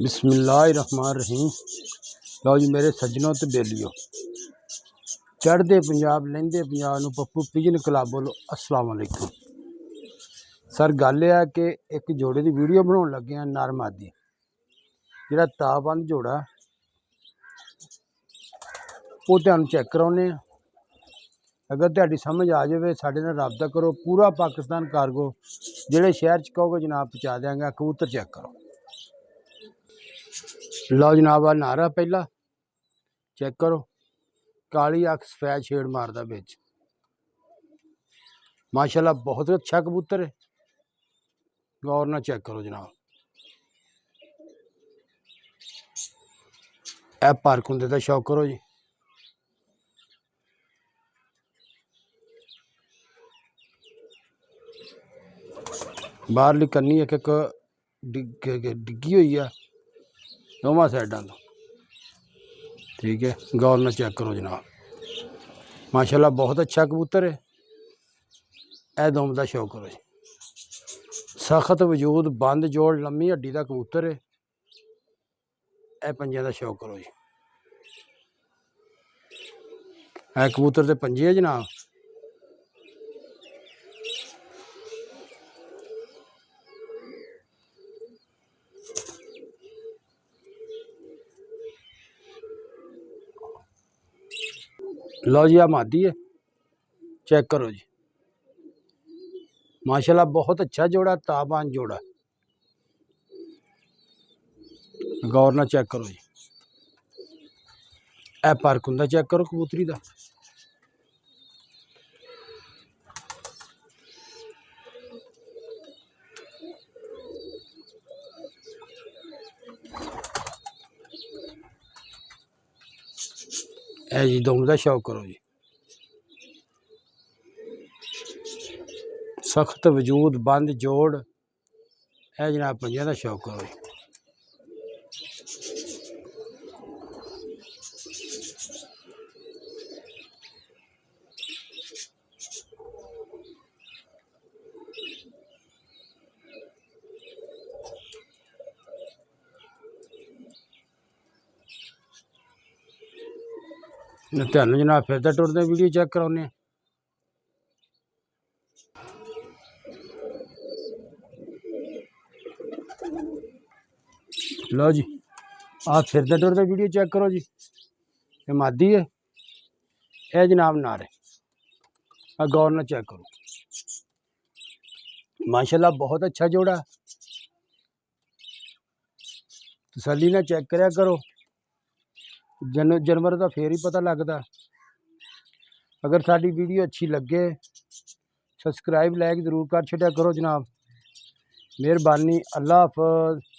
बिस्मिल्लाहिर्रहमानिर्रहीम। लो जी मेरे सज्जनों ते बेलियो, चढ़ते पंजाब लहिंदे पंजाब नूं पप्पू पिजन क्लब वालों अस्सलाम वालेकुम। सर गल है कि एक जोड़े की वीडियो बनाने लगे हैं, नर मादी जिहड़ा ताबंद जोड़ा वो तुहानूं चैक कराउने। अगर तुहाडी समझ आ जाए साडे नाल राबता करो। पूरा पाकिस्तान कार्गो जिहड़े शहर च कहोगे जनाब पहुँचा देंगे। कबूतर चैक करो। लो जनाब आ नारा पहला चेक करो, काली अख सफैद छेड़ मारदा बिच, माशाल्लाह बहुत अच्छा कबूतर है। गौर ना चेक करो जनाब, ए पर कुंदे दा शौक करो जी। बाहरली कन्नी एक एक डिग्गी हुई है दोवां साइडां तो, ठीक है। गौर ना चेक करो जनाब, माशाल्लाह बहुत अच्छा कबूतर है। ए दुम दा शौक करो जी, सख्त वजूद बंद जोड़ लम्मी हड्डी का कबूतर है। ए पंजे का शौक करो जी, ए कबूतर के पंजे है जनाब। लो जी आ मादी है, चेक करो जी, माशाल्लाह बहुत अच्छा जोड़ा, ताबान जोड़ा। गौर ना चेक करो जी, ए पर कुंदा चेक करो कबूतरी का। ए जी दुम का शौक करो जी, सख्त वजूद बंद जोड़। ए जनाब पंजे का शौक करो जी। तुहानूं जनाब फिरदे टुरदे वीडियो चेक कराउने। लो जी आ फिरदे टुरदे वीडियो चेक करो जी, ये मादी है, ए जनाब नार है। आ गौर ना चेक करो, माशाल्लाह बहुत अच्छा जोड़ा। तसल्ली ना चेक करया करो, जानवर का फिर ही पता लगता। अगर साडी वीडियो अच्छी लगे सब्सक्राइब लाइक जरूर कर छड्या करो जनाब। मेहरबानी, अल्लाह हाफिज़।